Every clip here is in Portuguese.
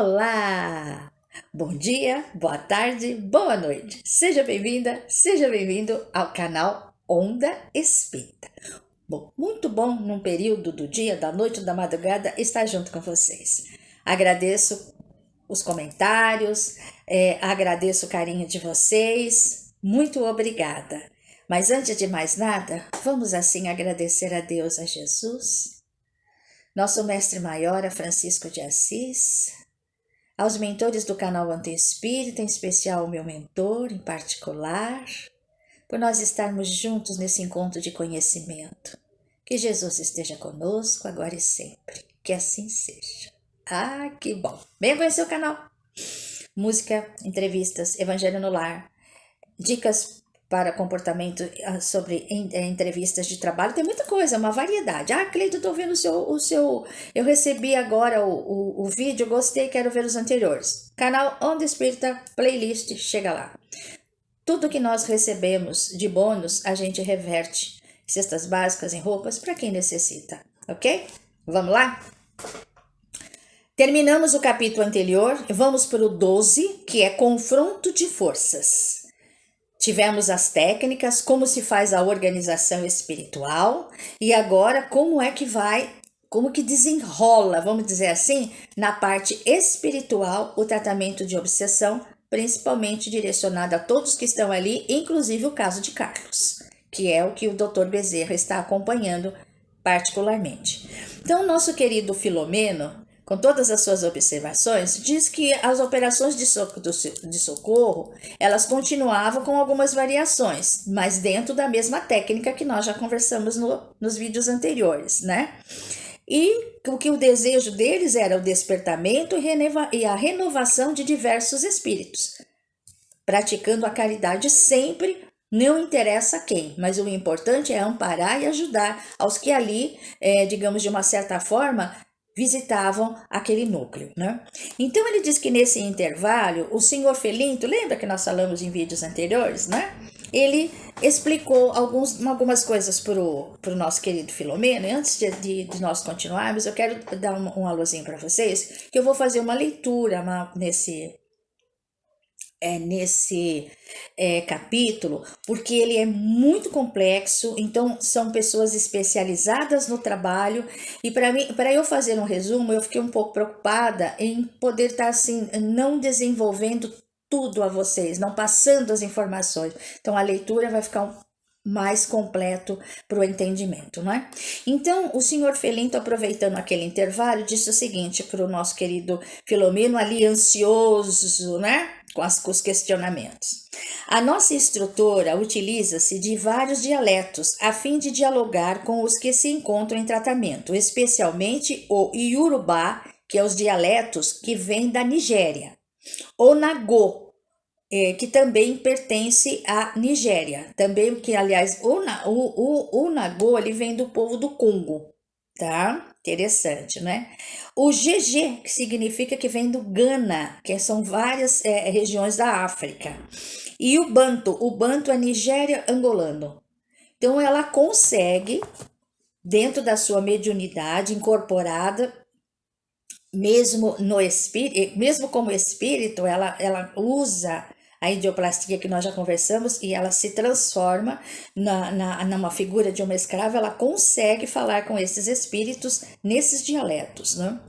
Olá! Bom dia, boa tarde, boa noite. Seja bem-vinda, seja bem-vindo ao canal Onda Espírita. Bom, muito bom num período do dia, da noite, da madrugada estar junto com vocês. Agradeço os comentários, agradeço o carinho de vocês. Muito obrigada. Mas antes de mais nada, vamos assim agradecer a Deus, a Jesus, nosso mestre maior, a Francisco de Assis, aos mentores do canal Onda Espírita, em especial o meu mentor em particular, por nós estarmos juntos nesse encontro de conhecimento. Que Jesus esteja conosco agora e sempre. Que assim seja. Ah, que bom! Venha conhecer o canal. Música, entrevistas, Evangelho no Lar, dicas para comportamento sobre entrevistas de trabalho, tem muita coisa, uma variedade. Ah, Cleito, estou vendo o seu... Eu recebi agora o vídeo, gostei, quero ver os anteriores. Canal Onda Espírita, playlist, chega lá. Tudo que nós recebemos de bônus, a gente reverte. Cestas básicas em roupas para quem necessita, ok? Vamos lá? Terminamos o capítulo anterior, vamos para o 12, que é confronto de forças. Tivemos as técnicas, como se faz a organização espiritual, e agora como que desenrola, vamos dizer assim, na parte espiritual, o tratamento de obsessão, principalmente direcionado a todos que estão ali, inclusive o caso de Carlos, que é o que o Dr. Bezerra está acompanhando particularmente. Então, nosso querido Filomeno, com todas as suas observações, diz que as operações de socorro, elas continuavam com algumas variações, mas dentro da mesma técnica que nós já conversamos nos vídeos anteriores, né? E o desejo deles era o despertamento e a renovação de diversos espíritos, praticando a caridade sempre, não interessa quem, mas o importante é amparar e ajudar aos que ali, digamos de uma certa forma, visitavam aquele núcleo, né? Então ele diz que nesse intervalo, o senhor Felinto, lembra que nós falamos em vídeos anteriores, né? Ele explicou algumas coisas para o nosso querido Filomeno. E antes de nós continuarmos, eu quero dar um alôzinho para vocês, que eu vou fazer uma leitura nesse capítulo, porque ele é muito complexo, então são pessoas especializadas no trabalho, e para eu fazer um resumo, eu fiquei um pouco preocupada em poder estar assim, não desenvolvendo tudo a vocês, não passando as informações, então a leitura vai ficar mais completo para o entendimento, não é? Então, o senhor Felinto, aproveitando aquele intervalo, disse o seguinte para o nosso querido Filomeno, ali ansioso, né? Com os questionamentos. A nossa instrutora utiliza-se de vários dialetos a fim de dialogar com os que se encontram em tratamento, especialmente o Iorubá, que é os dialetos que vêm da Nigéria, o Nagô, que também pertence à Nigéria, também que, aliás, o Nagô, ele vem do povo do Congo, tá? Interessante, né? O GG, que significa que vem do Ghana, que são várias regiões da África. E o Banto é Nigéria angolano. Então, ela consegue, dentro da sua mediunidade incorporada, mesmo no espírito, mesmo como espírito, ela usa a idioplastia que nós já conversamos e ela se transforma numa figura de uma escrava, ela consegue falar com esses espíritos nesses dialetos, né?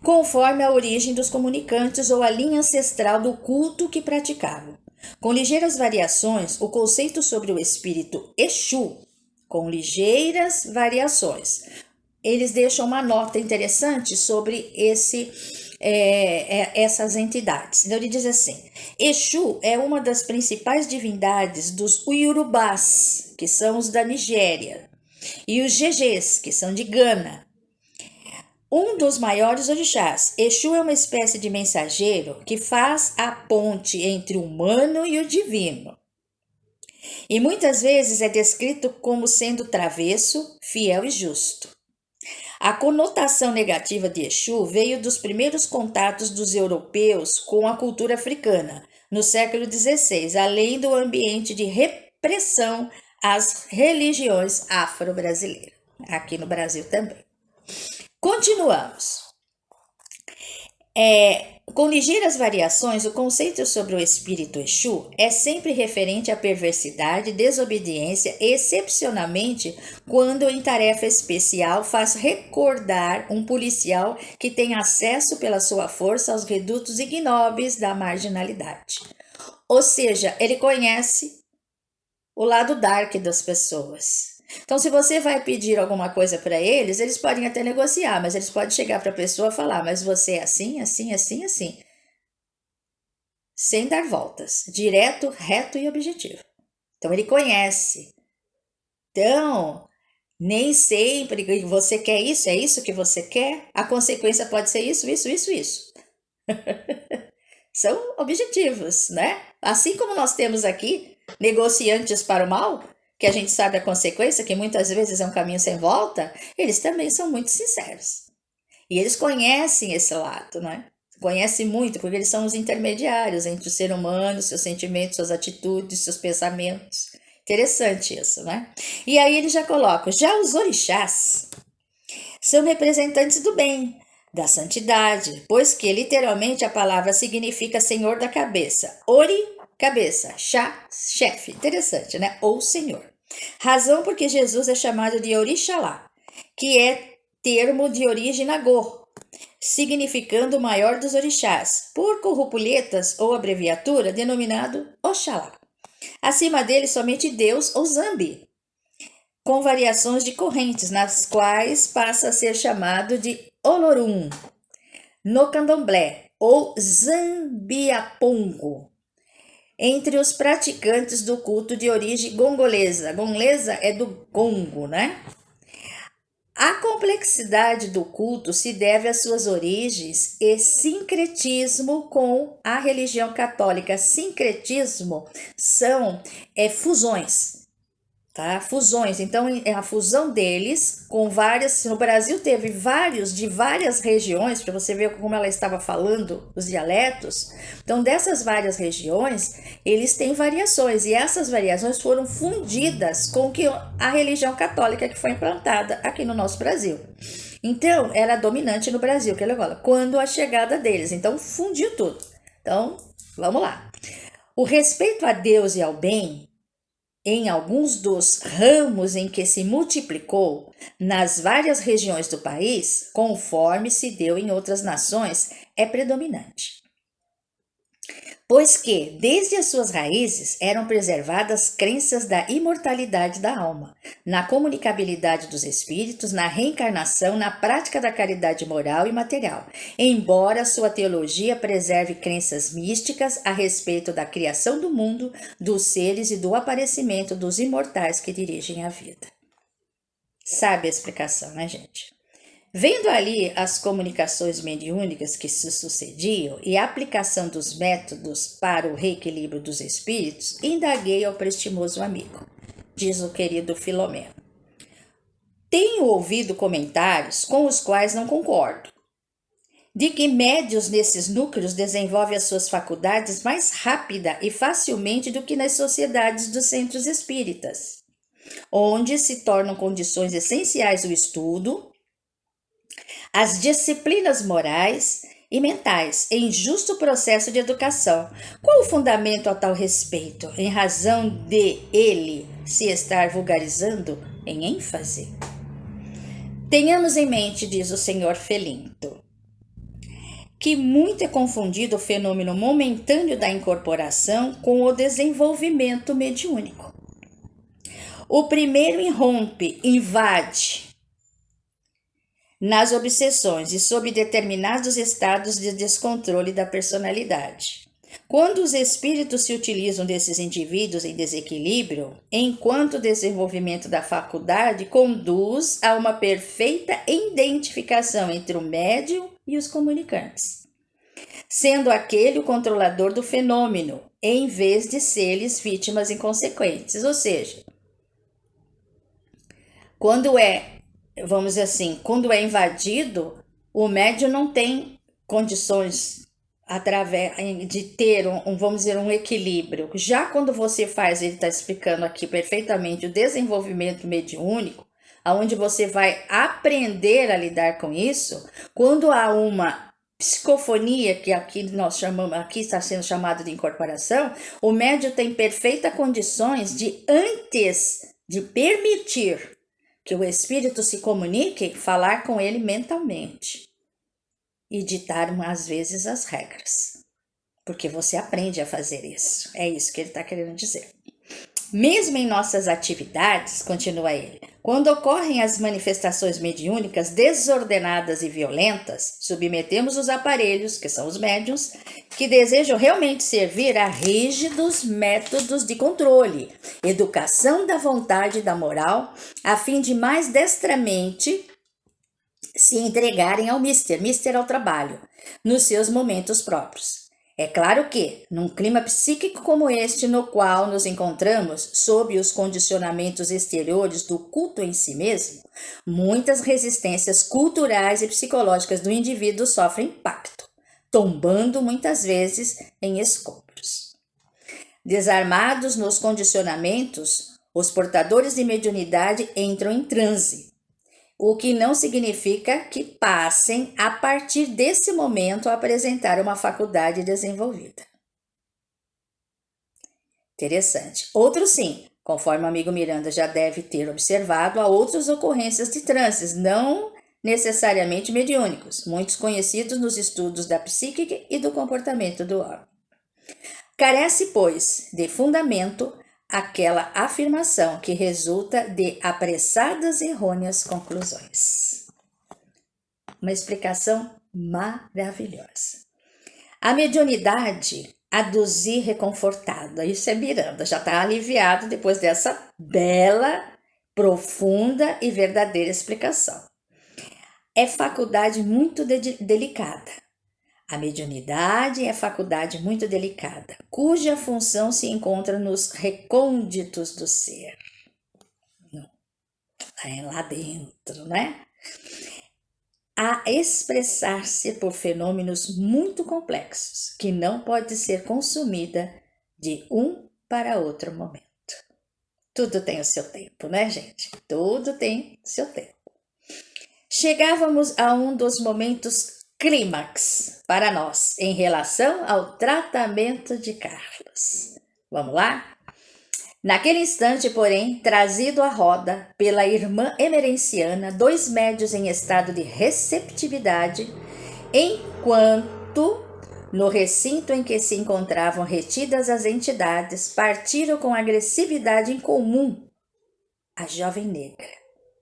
Conforme a origem dos comunicantes ou a linha ancestral do culto que praticavam. Com ligeiras variações, o conceito sobre o espírito Exu, com ligeiras variações, eles deixam uma nota interessante sobre essas entidades. Então ele diz assim: Exu é uma das principais divindades dos Iorubás, que são os da Nigéria, e os Gegés, que são de Gana. Um dos maiores orixás. Exu é uma espécie de mensageiro que faz a ponte entre o humano e o divino. E muitas vezes é descrito como sendo travesso, fiel e justo. A conotação negativa de Exu veio dos primeiros contatos dos europeus com a cultura africana, no século XVI, além do ambiente de repressão às religiões afro-brasileiras, aqui no Brasil também. Continuamos. Com ligeiras variações, o conceito sobre o espírito Exu é sempre referente à perversidade, desobediência, excepcionalmente quando em tarefa especial faz recordar um policial que tem acesso pela sua força aos redutos ignóbeis da marginalidade. Ou seja, ele conhece o lado dark das pessoas. Então, se você vai pedir alguma coisa para eles, eles podem até negociar, mas eles podem chegar para a pessoa e falar: mas você é assim, assim, assim, assim. Sem dar voltas, direto, reto e objetivo. Então, ele conhece. Então, nem sempre que você quer isso, é isso que você quer. A consequência pode ser isso, isso, isso, isso. São objetivos, né? Assim como nós temos aqui negociantes para o mal, que a gente sabe a consequência, que muitas vezes é um caminho sem volta, eles também são muito sinceros. E eles conhecem esse lado, né? Conhecem muito, porque eles são os intermediários entre o ser humano, seus sentimentos, suas atitudes, seus pensamentos. Interessante isso, né? E aí ele já coloca, já os orixás são representantes do bem, da santidade, pois que literalmente a palavra significa senhor da cabeça. Ori, cabeça, chá, chefe. Interessante, né? Ou senhor. Razão porque Jesus é chamado de Orixalá, que é termo de origem nagô, significando o maior dos orixás, por corrupuletas ou abreviatura denominado Oxalá. Acima dele somente Deus ou Zambi, com variações de correntes, nas quais passa a ser chamado de Olorum, no candomblé, ou Zambiapongo, entre os praticantes do culto de origem gongolesa. Gongolesa é do Congo, né? A complexidade do culto se deve às suas origens e sincretismo com a religião católica. Sincretismo são fusões. Tá? Fusões, então é a fusão deles com várias. No Brasil teve vários de várias regiões, para você ver como ela estava falando os dialetos. Então, dessas várias regiões, eles têm variações, e essas variações foram fundidas com que a religião católica que foi implantada aqui no nosso Brasil. Então, era dominante no Brasil, que ela quando a chegada deles. Então, fundiu tudo. Então, vamos lá. O respeito a Deus e ao bem, em alguns dos ramos em que se multiplicou nas várias regiões do país, conforme se deu em outras nações, é predominante. Pois que, desde as suas raízes, eram preservadas crenças da imortalidade da alma, na comunicabilidade dos espíritos, na reencarnação, na prática da caridade moral e material, embora sua teologia preserve crenças místicas a respeito da criação do mundo, dos seres e do aparecimento dos imortais que dirigem a vida. Sabe a explicação, né, gente? Vendo ali as comunicações mediúnicas que se sucediam e a aplicação dos métodos para o reequilíbrio dos espíritos, indaguei ao prestimoso amigo, diz o querido Filomeno. Tenho ouvido comentários com os quais não concordo, de que médios nesses núcleos desenvolvem as suas faculdades mais rápida e facilmente do que nas sociedades dos centros espíritas, onde se tornam condições essenciais o estudo, as disciplinas morais e mentais em justo processo de educação. Qual o fundamento a tal respeito, em razão de ele se estar vulgarizando em ênfase? Tenhamos em mente, diz o senhor Felinto, que muito é confundido o fenômeno momentâneo da incorporação com o desenvolvimento mediúnico. O primeiro irrompe, invade nas obsessões e sob determinados estados de descontrole da personalidade. Quando os espíritos se utilizam desses indivíduos em desequilíbrio, enquanto o desenvolvimento da faculdade conduz a uma perfeita identificação entre o médium e os comunicantes, sendo aquele o controlador do fenômeno, em vez de ser-lhes vítimas inconsequentes. Ou seja, vamos dizer assim, quando é invadido, o médium não tem condições através de ter vamos dizer, um equilíbrio. Já quando você faz, ele está explicando aqui perfeitamente o desenvolvimento mediúnico, onde você vai aprender a lidar com isso, quando há uma psicofonia, que aqui nós chamamos, aqui está sendo chamado de incorporação, o médium tem perfeitas condições de, antes de permitir que o espírito se comunique, falar com ele mentalmente e ditar, às vezes, as regras. Porque você aprende a fazer isso. É isso que ele está querendo dizer. Mesmo em nossas atividades, continua ele, quando ocorrem as manifestações mediúnicas desordenadas e violentas, submetemos os aparelhos, que são os médiuns, que desejam realmente servir a rígidos métodos de controle, educação da vontade e da moral, a fim de mais destramente se entregarem ao mister ao trabalho, nos seus momentos próprios. É claro que, num clima psíquico como este, no qual nos encontramos, sob os condicionamentos exteriores do culto em si mesmo, muitas resistências culturais e psicológicas do indivíduo sofrem impacto, tombando muitas vezes em escombros. Desarmados nos condicionamentos, os portadores de mediunidade entram em transe, o que não significa que passem, a partir desse momento, a apresentar uma faculdade desenvolvida. Interessante. Outros sim, conforme o amigo Miranda já deve ter observado, há outras ocorrências de transes, não necessariamente mediúnicos, muitos conhecidos nos estudos da psíquica e do comportamento do homem. Carece, pois, de fundamento aquela afirmação que resulta de apressadas e errôneas conclusões. Uma explicação maravilhosa. A mediunidade aduzir reconfortada. Isso é Miranda, já está aliviado depois dessa bela, profunda e verdadeira explicação. É faculdade muito delicada. A mediunidade é faculdade muito delicada, cuja função se encontra nos recônditos do ser. Lá dentro, né? A expressar-se por fenômenos muito complexos, que não pode ser consumida de um para outro momento. Tudo tem o seu tempo, né, gente? Tudo tem o seu tempo. Chegávamos a um dos momentos clímax para nós em relação ao tratamento de Carlos. Vamos lá? Naquele instante, porém, trazido à roda pela irmã emerenciana, dois médios em estado de receptividade, enquanto no recinto em que se encontravam retidas as entidades, partiram com agressividade incomum a jovem negra,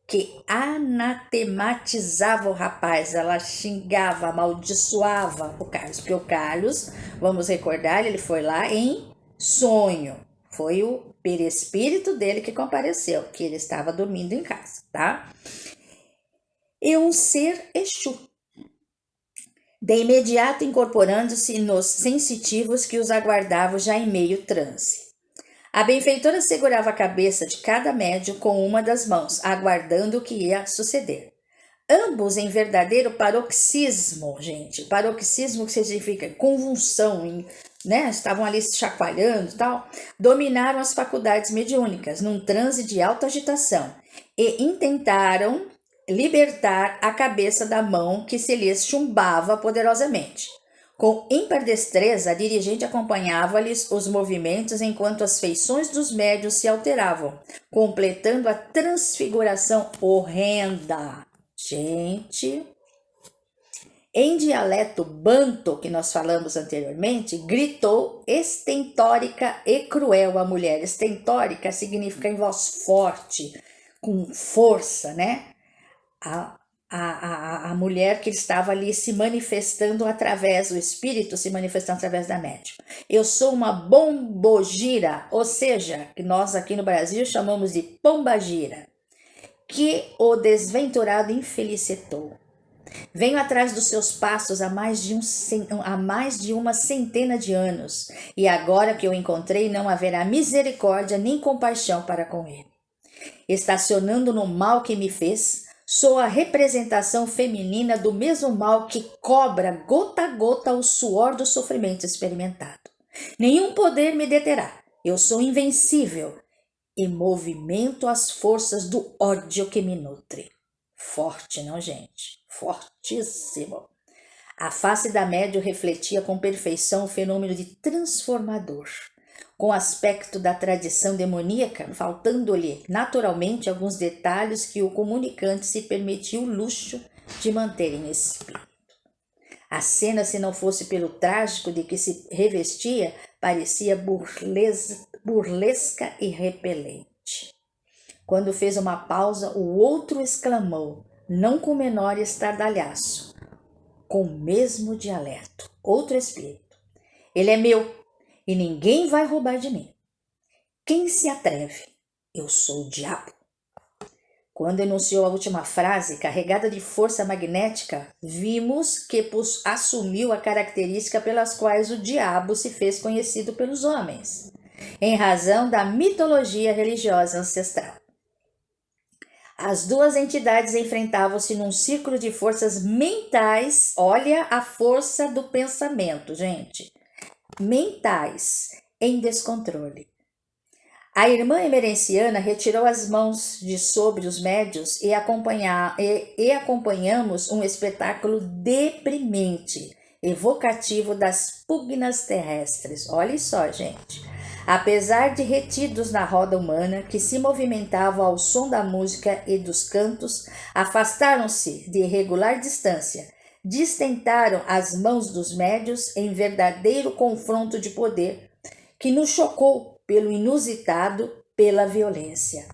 que anatematizava o rapaz, ela xingava, amaldiçoava o Carlos, porque o Carlos, vamos recordar, ele foi lá em sonho, foi o perispírito dele que compareceu, que ele estava dormindo em casa, tá? E um ser Exu, de imediato incorporando-se nos sensitivos que os aguardavam já em meio transe. A benfeitora segurava a cabeça de cada médium com uma das mãos, aguardando o que ia suceder. Ambos em verdadeiro paroxismo, gente. Paroxismo que significa convulsão, né? Estavam ali se chacoalhando e tal. Dominaram as faculdades mediúnicas num transe de alta agitação e intentaram libertar a cabeça da mão que se lhes chumbava poderosamente. Com ímpar destreza, a dirigente acompanhava-lhes os movimentos enquanto as feições dos médios se alteravam, completando a transfiguração horrenda. Gente, em dialeto banto, que nós falamos anteriormente, gritou estentórica e cruel a mulher. Estentórica significa em voz forte, com força, né? A mulher que estava ali se manifestando através, o espírito se manifestando através da médium. Eu sou uma bombogira, ou seja, que nós aqui no Brasil chamamos de pombagira, que o desventurado infelicitou. Venho atrás dos seus passos há mais de uma centena de anos, e agora que o encontrei não haverá misericórdia nem compaixão para com ele. Estacionando no mal que me fez, sou a representação feminina do mesmo mal que cobra gota a gota o suor do sofrimento experimentado. Nenhum poder me deterá. Eu sou invencível e movimento as forças do ódio que me nutre. Forte, não, gente? Fortíssimo. A face da médium refletia com perfeição o fenômeno de transformador, com aspecto da tradição demoníaca, faltando-lhe naturalmente alguns detalhes que o comunicante se permitiu o luxo de manter em espírito. A cena, se não fosse pelo trágico de que se revestia, parecia burlesca e repelente. Quando fez uma pausa, o outro exclamou, não com menor estardalhaço, com o mesmo dialeto, outro espírito. Ele é meu e ninguém vai roubar de mim. Quem se atreve? Eu sou o diabo. Quando enunciou a última frase, carregada de força magnética, vimos que assumiu a característica pelas quais o diabo se fez conhecido pelos homens, em razão da mitologia religiosa ancestral. As duas entidades enfrentavam-se num círculo de forças mentais. Olha a força do pensamento, gente. Mentais, em descontrole. A irmã emerenciana retirou as mãos de sobre os médios e acompanhamos um espetáculo deprimente, evocativo das pugnas terrestres. Olha só, gente. Apesar de retidos na roda humana, que se movimentavam ao som da música e dos cantos, afastaram-se de irregular distância, destentaram as mãos dos médios em verdadeiro confronto de poder, que nos chocou pelo inusitado, pela violência.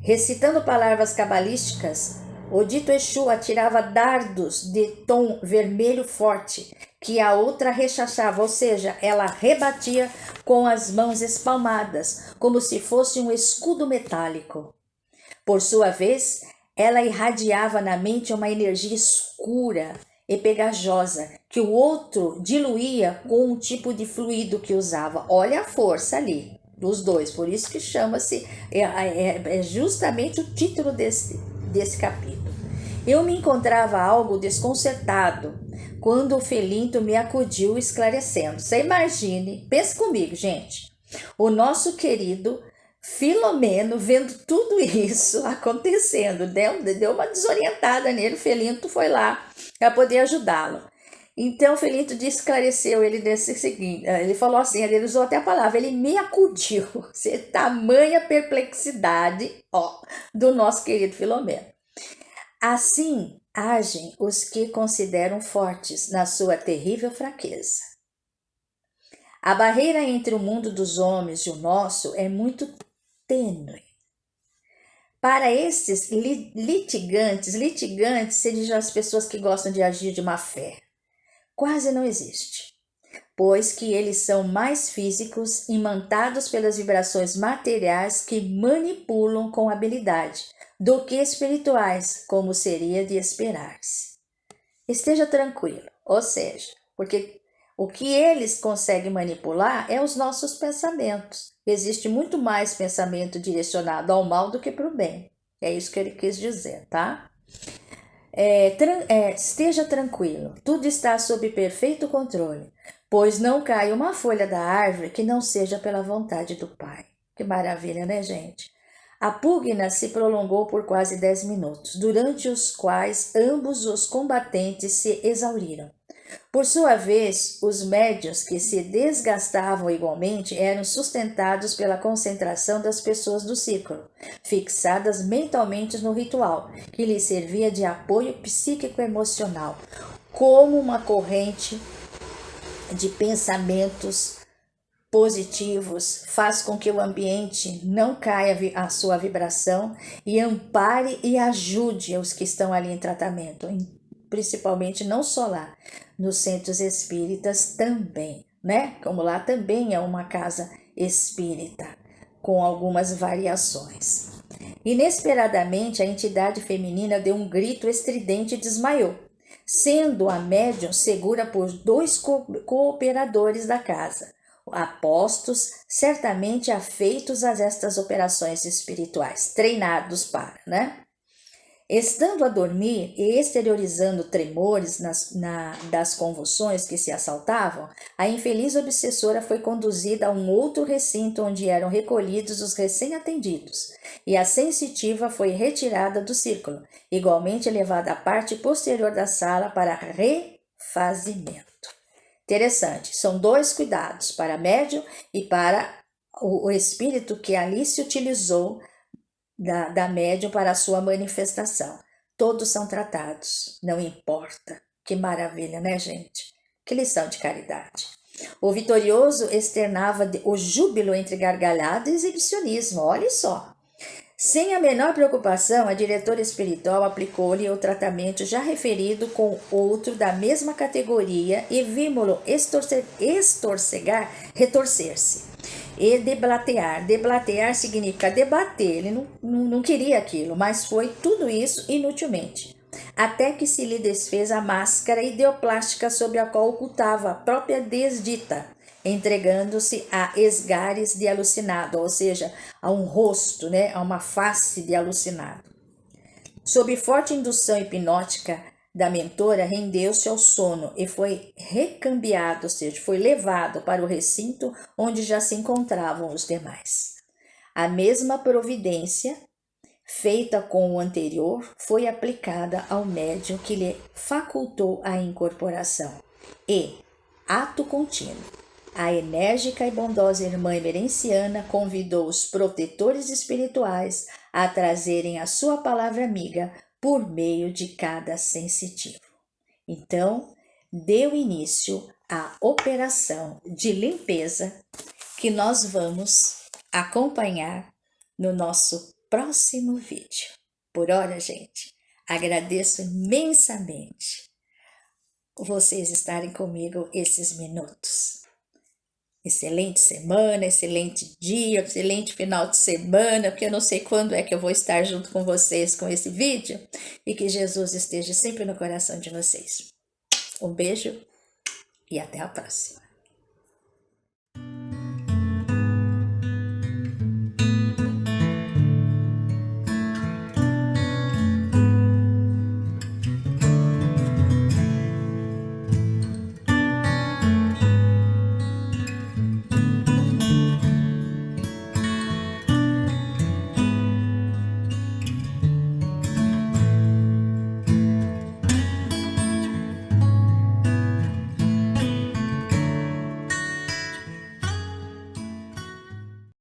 Recitando palavras cabalísticas, o dito Exu atirava dardos de tom vermelho forte, que a outra rechachava, ou seja, ela rebatia com as mãos espalmadas, como se fosse um escudo metálico. Por sua vez, ela irradiava na mente uma energia escura e pegajosa, que o outro diluía com um tipo de fluido que usava. Olha a força ali dos dois, por isso que chama-se, é justamente o título desse capítulo. Eu me encontrava algo desconcertado quando o Felinto me acudiu esclarecendo. Você imagine, pense comigo, gente, o nosso querido Filomeno vendo tudo isso acontecendo, deu uma desorientada nele, o Felinto foi lá para poder ajudá-lo. Então o Felinto esclareceu ele desse seguinte, ele falou assim, ele usou até a palavra, ele me acudiu, tamanha perplexidade, do nosso querido Filomeno. Assim agem os que consideram fortes na sua terrível fraqueza. A barreira entre o mundo dos homens e o nosso é muito tênue. Para esses litigantes sejam as pessoas que gostam de agir de má fé, quase não existe, pois que eles são mais físicos, imantados pelas vibrações materiais que manipulam com habilidade, do que espirituais, como seria de esperar-se. Esteja tranquilo, ou seja, porque o que eles conseguem manipular é os nossos pensamentos. Existe muito mais pensamento direcionado ao mal do que para o bem. É isso que ele quis dizer, tá? Esteja tranquilo, tudo está sob perfeito controle, pois não cai uma folha da árvore que não seja pela vontade do Pai. Que maravilha, né, gente? A pugna se prolongou por quase 10 minutos, durante os quais ambos os combatentes se exauriram. Por sua vez, os médiuns que se desgastavam igualmente eram sustentados pela concentração das pessoas do círculo, fixadas mentalmente no ritual, que lhes servia de apoio psíquico-emocional, como uma corrente de pensamentos positivos faz com que o ambiente não caia a sua vibração e ampare e ajude os que estão ali em tratamento, principalmente não só lá, nos centros espíritas também, né? Como lá também é uma casa espírita, com algumas variações. Inesperadamente, a entidade feminina deu um grito estridente e desmaiou, sendo a médium segura por 2 cooperadores da casa, apostos, certamente afeitos a estas operações espirituais, treinados para, né? Estando a dormir e exteriorizando tremores das convulsões que se assaltavam, a infeliz obsessora foi conduzida a um outro recinto onde eram recolhidos os recém-atendidos, e a sensitiva foi retirada do círculo, igualmente levada à parte posterior da sala para fazimento. Interessante, são dois cuidados, para médium e para o espírito que ali se utilizou da médium para a sua manifestação. Todos são tratados, não importa. Que maravilha, né, gente? Que lição de caridade. O vitorioso externava o júbilo entre gargalhada e exibicionismo, olha só. Sem a menor preocupação, a diretora espiritual aplicou-lhe o tratamento já referido com outro da mesma categoria e vimos-lo retorcer-se e deblatear. Deblatear significa debater, ele não queria aquilo, mas foi tudo isso inutilmente. Até que se lhe desfez a máscara ideoplástica sobre a qual ocultava a própria desdita, entregando-se a esgares de alucinado, ou seja, a um rosto, né, a uma face de alucinado. Sob forte indução hipnótica da mentora, rendeu-se ao sono e foi recambiado, ou seja, foi levado para o recinto onde já se encontravam os demais. A mesma providência feita com o anterior foi aplicada ao médium que lhe facultou a incorporação e, ato contínuo, a enérgica e bondosa irmã emerenciana convidou os protetores espirituais a trazerem a sua palavra amiga por meio de cada sensitivo. Então, deu início à operação de limpeza que nós vamos acompanhar no nosso próximo vídeo. Por hora, gente, agradeço imensamente vocês estarem comigo esses minutos. Excelente semana, excelente dia, excelente final de semana, porque eu não sei quando é que eu vou estar junto com vocês com esse vídeo, e que Jesus esteja sempre no coração de vocês. Um beijo e até a próxima.